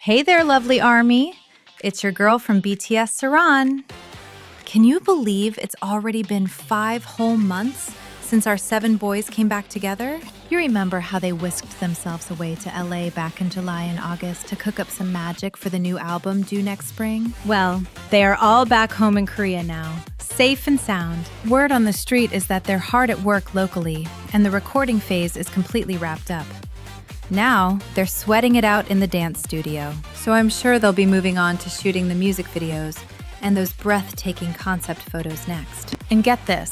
Hey there, lovely army. It's your girl from BTS Saran. Can you believe it's already been 5 whole months since our 7 boys came back together? You remember how they whisked themselves away to LA back in July and August to cook up some magic for the new album due next spring? Well, they are all back home in Korea now, safe and sound. Word on the street is that they're hard at work locally, and the recording phase is completely wrapped up. Now, they're sweating it out in the dance studio, so I'm sure they'll be moving on to shooting the music videos and those breathtaking concept photos next. And get this,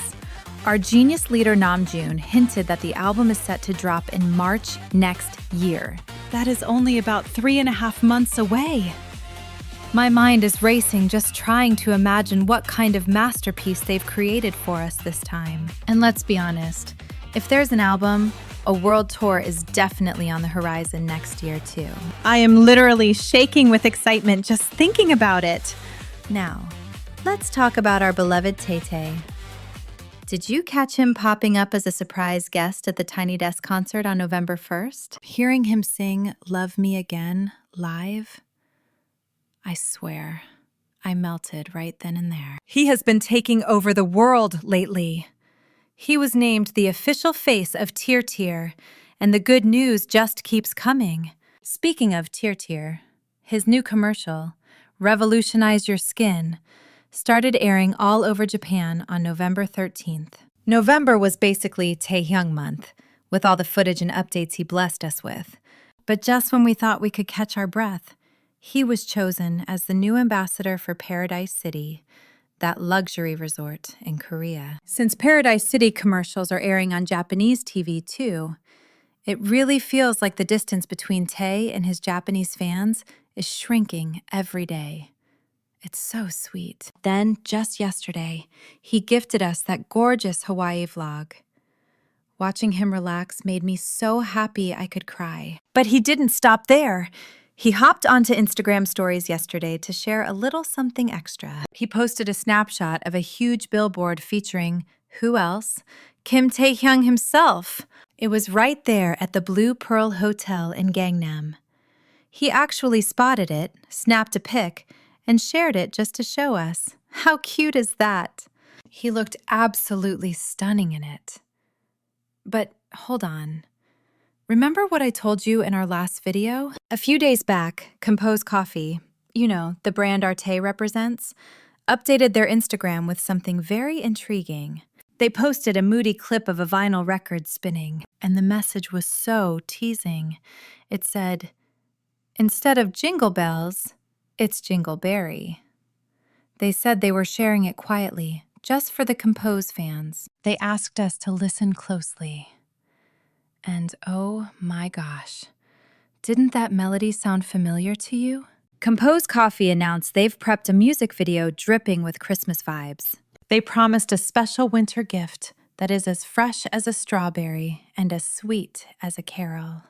our genius leader Namjoon hinted that the album is set to drop in March next year. That is only about 3.5 months away. My mind is racing just trying to imagine what kind of masterpiece they've created for us this time. And let's be honest, if there's an album, a world tour is definitely on the horizon next year, too. I am literally shaking with excitement just thinking about it. Now, let's talk about our beloved Tay-Tay. Did you catch him popping up as a surprise guest at the Tiny Desk concert on November 1st? Hearing him sing Love Me Again live? I swear, I melted right then and there. He has been taking over the world lately. He was named the official face of Tear Tear, and the good news just keeps coming. Speaking of Tear Tear, his new commercial, Revolutionize Your Skin, started airing all over Japan on November 13th. November was basically Taehyung month, with all the footage and updates he blessed us with. But just when we thought we could catch our breath, he was chosen as the new ambassador for Paradise City, that luxury resort in Korea. Since Paradise City commercials are airing on Japanese TV too, it really feels like the distance between Tae and his Japanese fans is shrinking every day. It's so sweet. Then, just yesterday, he gifted us that gorgeous Hawaii vlog. Watching him relax made me so happy I could cry. But he didn't stop there. He hopped onto Instagram stories yesterday to share a little something extra. He posted a snapshot of a huge billboard featuring, who else? Kim Taehyung himself. It was right there at the Blue Pearl Hotel in Gangnam. He actually spotted it, snapped a pic, and shared it just to show us. How cute is that? He looked absolutely stunning in it. But hold on. Remember what I told you in our last video? A few days back, Compose Coffee, you know, the brand Arte represents, updated their Instagram with something very intriguing. They posted a moody clip of a vinyl record spinning, and the message was so teasing. It said, "Instead of jingle bells, it's jingleberry." They said they were sharing it quietly, just for the Compose fans. They asked us to listen closely. And oh my gosh, didn't that melody sound familiar to you? Compose Coffee announced they've prepped a music video dripping with Christmas vibes. They promised a special winter gift that is as fresh as a strawberry and as sweet as a carol.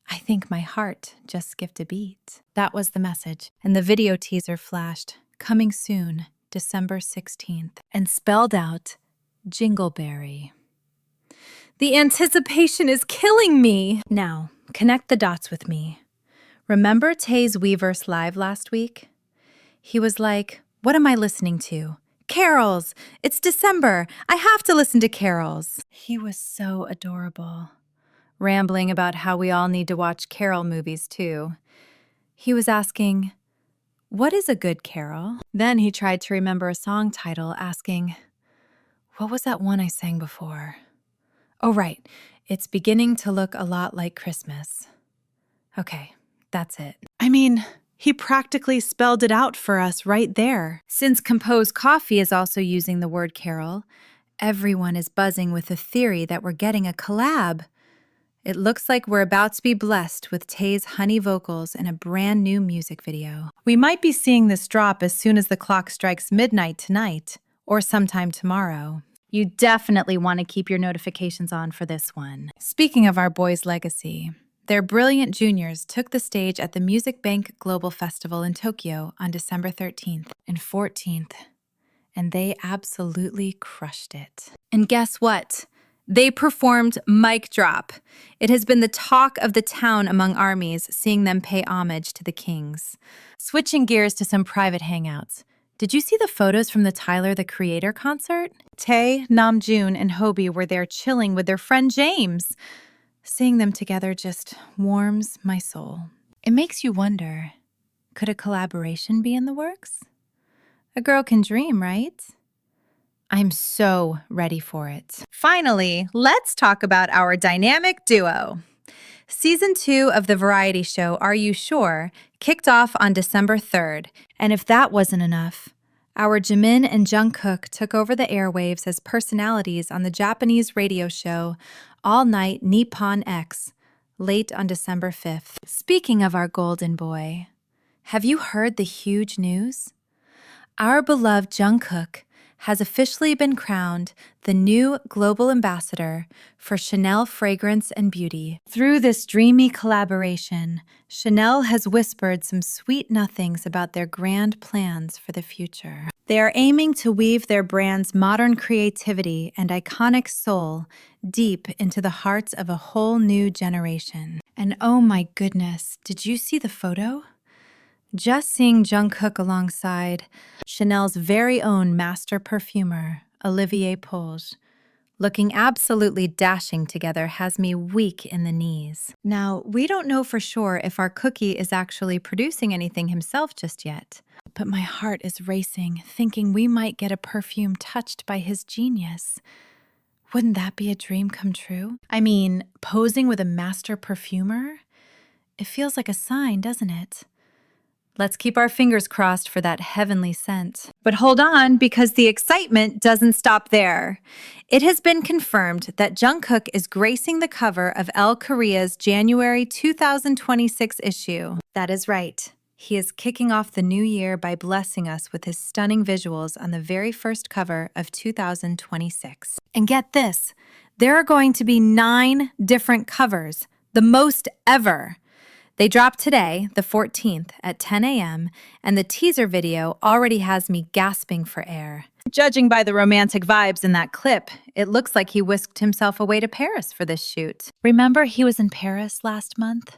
I think my heart just skipped a beat. That was the message. And the video teaser flashed, coming soon, December 16th, and spelled out Jingleberry. The anticipation is killing me! Now, connect the dots with me. Remember Tae's Weverse Live last week? He was like, what am I listening to? Carols! It's December! I have to listen to carols! He was so adorable. Rambling about how we all need to watch carol movies too. He was asking, what is a good carol? Then he tried to remember a song title, asking, what was that one I sang before? Oh, right. It's beginning to look a lot like Christmas. Okay, that's it. I mean, he practically spelled it out for us right there. Since Compose Coffee is also using the word carol, everyone is buzzing with the theory that we're getting a collab. It looks like we're about to be blessed with Tae's honey vocals in a brand new music video. We might be seeing this drop as soon as the clock strikes midnight tonight, or sometime tomorrow. You definitely want to keep your notifications on for this one. Speaking of our boys' legacy, their brilliant juniors took the stage at the Music Bank Global Festival in Tokyo on December 13th and 14th, and they absolutely crushed it. And guess what? They performed Mic Drop. It has been the talk of the town among armies, seeing them pay homage to the kings. Switching gears to some private hangouts. Did you see the photos from the Tyler, the Creator concert? Tae, Namjoon, and Hobie were there chilling with their friend James. Seeing them together just warms my soul. It makes you wonder, could a collaboration be in the works? A girl can dream, right? I'm so ready for it. Finally, let's talk about our dynamic duo. Season 2 of the variety show Are You Sure? Kicked off on December 3rd, and if that wasn't enough, our Jimin and Jungkook took over the airwaves as personalities on the Japanese radio show All Night Nippon X, late on December 5th. Speaking of our golden boy, have you heard the huge news? Our beloved Jungkook has officially been crowned the new global ambassador for Chanel Fragrance and Beauty. Through this dreamy collaboration, Chanel has whispered some sweet nothings about their grand plans for the future. They are aiming to weave their brand's modern creativity and iconic soul deep into the hearts of a whole new generation. And oh my goodness, did you see the photo? Just seeing Jungkook alongside Chanel's very own master perfumer, Olivier Polge, looking absolutely dashing together has me weak in the knees. Now, we don't know for sure if our cookie is actually producing anything himself just yet, but my heart is racing, thinking we might get a perfume touched by his genius. Wouldn't that be a dream come true? I mean, posing with a master perfumer? It feels like a sign, doesn't it? Let's keep our fingers crossed for that heavenly scent. But hold on, because the excitement doesn't stop there. It has been confirmed that Jungkook is gracing the cover of Elle Korea's January 2026 issue. That is right. He is kicking off the new year by blessing us with his stunning visuals on the very first cover of 2026. And get this, there are going to be 9 different covers, the most ever. They dropped today, the 14th, at 10 a.m., and the teaser video already has me gasping for air. Judging by the romantic vibes in that clip, it looks like he whisked himself away to Paris for this shoot. Remember he was in Paris last month?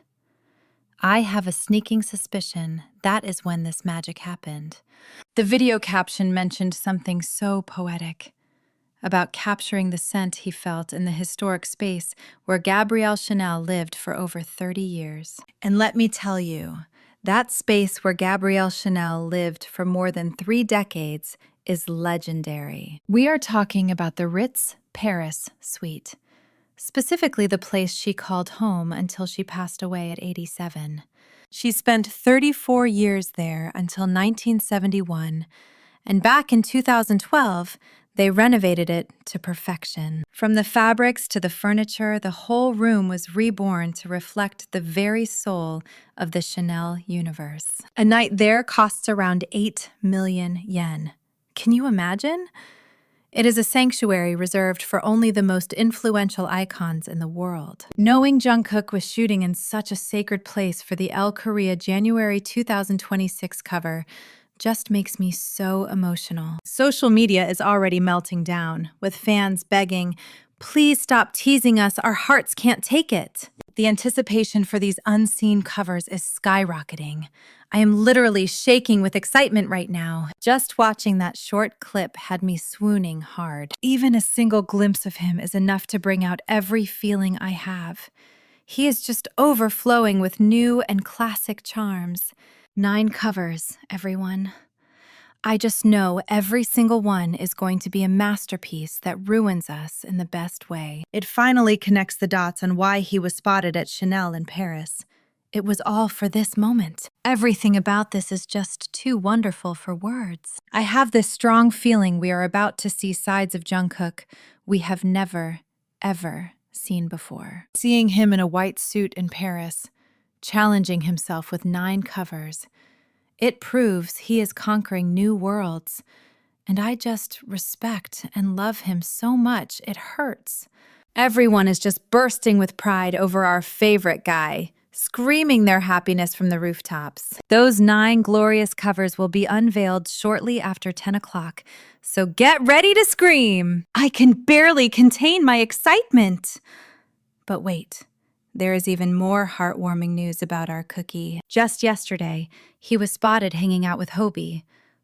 I have a sneaking suspicion that is when this magic happened. The video caption mentioned something so poetic about capturing the scent he felt in the historic space where Gabrielle Chanel lived for over 30 years. And let me tell you, that space where Gabrielle Chanel lived for more than 3 decades is legendary. We are talking about the Ritz Paris suite, specifically the place she called home until she passed away at 87. She spent 34 years there until 1971, and back in 2012, they renovated it to perfection. From the fabrics to the furniture, the whole room was reborn to reflect the very soul of the Chanel universe. A night there costs around 8 million yen. Can you imagine? It is a sanctuary reserved for only the most influential icons in the world. Knowing Jungkook was shooting in such a sacred place for the Elle Korea January 2026 cover just makes me so emotional. Social media is already melting down, with fans begging, "Please stop teasing us, our hearts can't take it." The anticipation for these unseen covers is skyrocketing. I am literally shaking with excitement right now. Just watching that short clip had me swooning hard. Even a single glimpse of him is enough to bring out every feeling I have. He is just overflowing with new and classic charms. 9 covers, everyone. I just know every single one is going to be a masterpiece that ruins us in the best way. It finally connects the dots on why he was spotted at Chanel in Paris. It was all for this moment. Everything about this is just too wonderful for words. I have this strong feeling we are about to see sides of Jungkook we have never, ever seen before. Seeing him in a white suit in Paris, challenging himself with 9 covers, it proves he is conquering new worlds. And I just respect and love him so much it hurts. Everyone is just bursting with pride over our favorite guy, screaming their happiness from the rooftops. Those 9 glorious covers will be unveiled shortly after 10 o'clock, so get ready to scream! I can barely contain my excitement! But wait, there is even more heartwarming news about our cookie. Just yesterday, he was spotted hanging out with Hobie,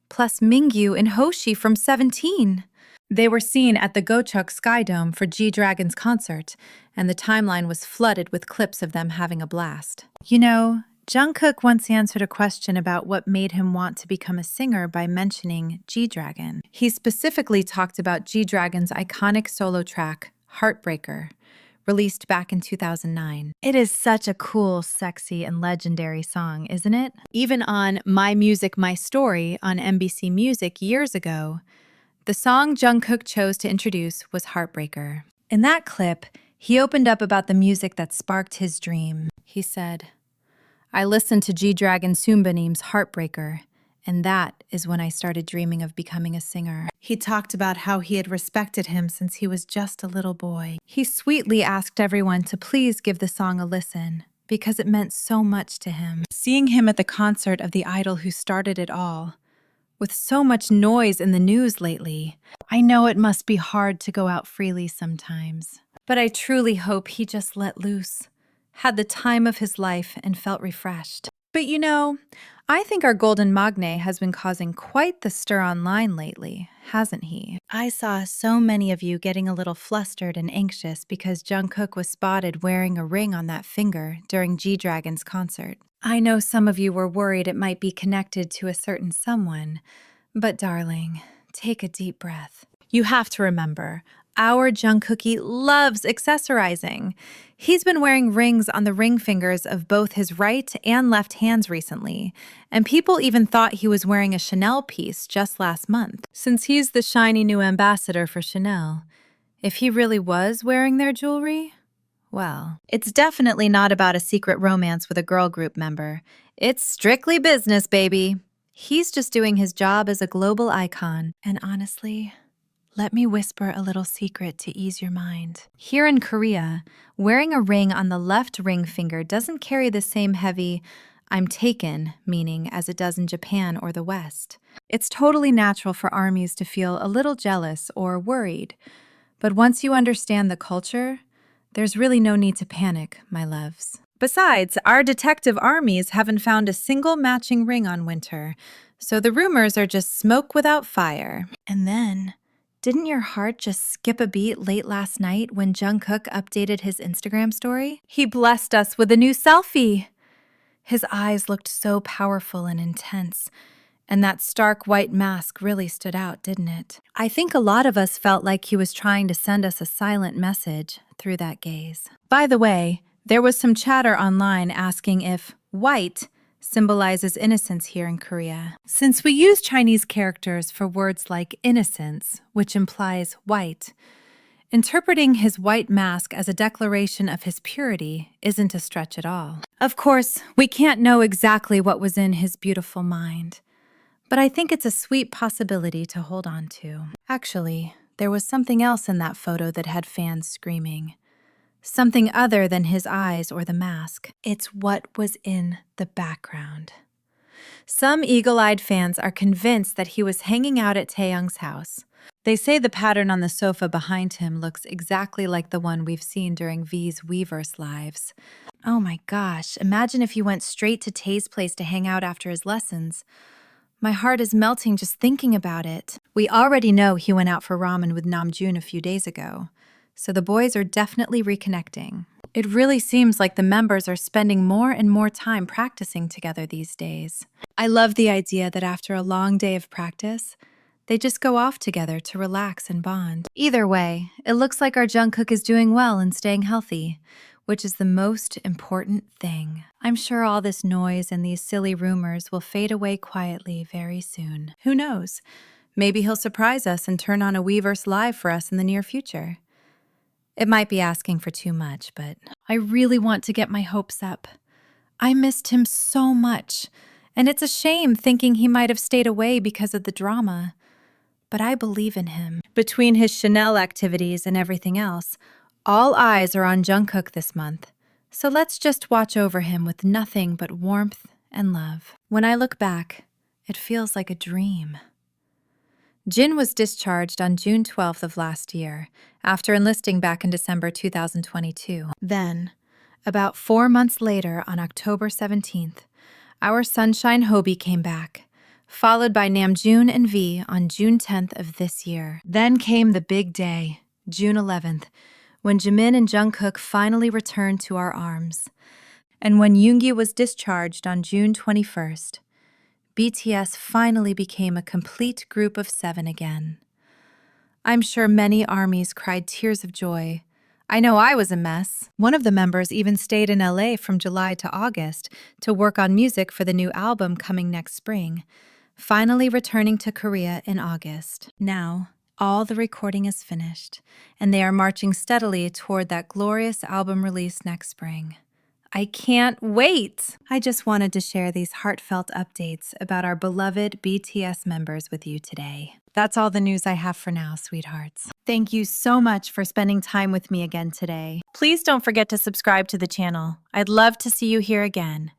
plus Mingyu and Hoshi from 17. They were seen at the Gochuk Sky Dome for G-Dragon's concert, and the timeline was flooded with clips of them having a blast. You know, Jungkook once answered a question about what made him want to become a singer by mentioning G-Dragon. He specifically talked about G-Dragon's iconic solo track, Heartbreaker, released back in 2009. It is such a cool, sexy, and legendary song, isn't it? Even on My Music, My Story on MBC Music years ago, the song Jungkook chose to introduce was Heartbreaker. In that clip, he opened up about the music that sparked his dream. He said, "I listened to G-Dragon Soombanim's Heartbreaker, and that is when I started dreaming of becoming a singer." He talked about how he had respected him since he was just a little boy. He sweetly asked everyone to please give the song a listen, because it meant so much to him. Seeing him at the concert of the idol who started it all, with so much noise in the news lately, I know it must be hard to go out freely sometimes. But I truly hope he just let loose, had the time of his life, and felt refreshed. But you know, I think our golden magne has been causing quite the stir online lately, hasn't he? I saw so many of you getting a little flustered and anxious because Jungkook was spotted wearing a ring on that finger during G-Dragon's concert. I know some of you were worried it might be connected to a certain someone, but darling, take a deep breath. You have to remember, our Jungkookie loves accessorizing. He's been wearing rings on the ring fingers of both his right and left hands recently, and people even thought he was wearing a Chanel piece just last month. Since he's the shiny new ambassador for Chanel, if he really was wearing their jewelry, well, it's definitely not about a secret romance with a girl group member. It's strictly business, baby. He's just doing his job as a global icon. And honestly, let me whisper a little secret to ease your mind. Here in Korea, wearing a ring on the left ring finger doesn't carry the same heavy "I'm taken" meaning as it does in Japan or the West. It's totally natural for armies to feel a little jealous or worried. But once you understand the culture, there's really no need to panic, my loves. Besides, our detective armies haven't found a single matching ring on Winter, so the rumors are just smoke without fire. And then, didn't your heart just skip a beat late last night when Jungkook updated his Instagram story? He blessed us with a new selfie! His eyes looked so powerful and intense, and that stark white mask really stood out, didn't it? I think a lot of us felt like he was trying to send us a silent message through that gaze. By the way, there was some chatter online asking if white symbolizes innocence here in Korea. Since we use Chinese characters for words like innocence, which implies white, interpreting his white mask as a declaration of his purity isn't a stretch at all. Of course, we can't know exactly what was in his beautiful mind, but I think it's a sweet possibility to hold on to. Actually, there was something else in that photo that had fans screaming. Something other than his eyes or the mask. It's what was in the background. Some eagle-eyed fans are convinced that he was hanging out at Taeyong's house. They say the pattern on the sofa behind him looks exactly like the one we've seen during V's Weverse lives. Oh my gosh, imagine if he went straight to Tae's place to hang out after his lessons. My heart is melting just thinking about it. We already know he went out for ramen with Namjoon a few days ago, so the boys are definitely reconnecting. It really seems like the members are spending more and more time practicing together these days. I love the idea that after a long day of practice, they just go off together to relax and bond. Either way, it looks like our Jungkook is doing well and staying healthy, which is the most important thing. I'm sure all this noise and these silly rumors will fade away quietly very soon. Who knows? Maybe he'll surprise us and turn on a Weverse Live for us in the near future. It might be asking for too much, but I really want to get my hopes up. I missed him so much, and it's a shame thinking he might have stayed away because of the drama. But I believe in him. Between his Chanel activities and everything else, all eyes are on Jungkook this month. So let's just watch over him with nothing but warmth and love. When I look back, it feels like a dream. Jin was discharged on June 12th of last year, after enlisting back in December 2022. Then, about 4 months later, on October 17th, our sunshine Hobie came back, followed by Namjoon and V on June 10th of this year. Then came the big day, June 11th, when Jimin and Jungkook finally returned to our arms. And when Yoongi was discharged on June 21st, BTS finally became a complete group of 7 again. I'm sure many ARMYs cried tears of joy. I know I was a mess. One of the members even stayed in LA from July to August to work on music for the new album coming next spring, finally returning to Korea in August. Now, all the recording is finished, and they are marching steadily toward that glorious album release next spring. I can't wait! I just wanted to share these heartfelt updates about our beloved BTS members with you today. That's all the news I have for now, sweethearts. Thank you so much for spending time with me again today. Please don't forget to subscribe to the channel. I'd love to see you here again.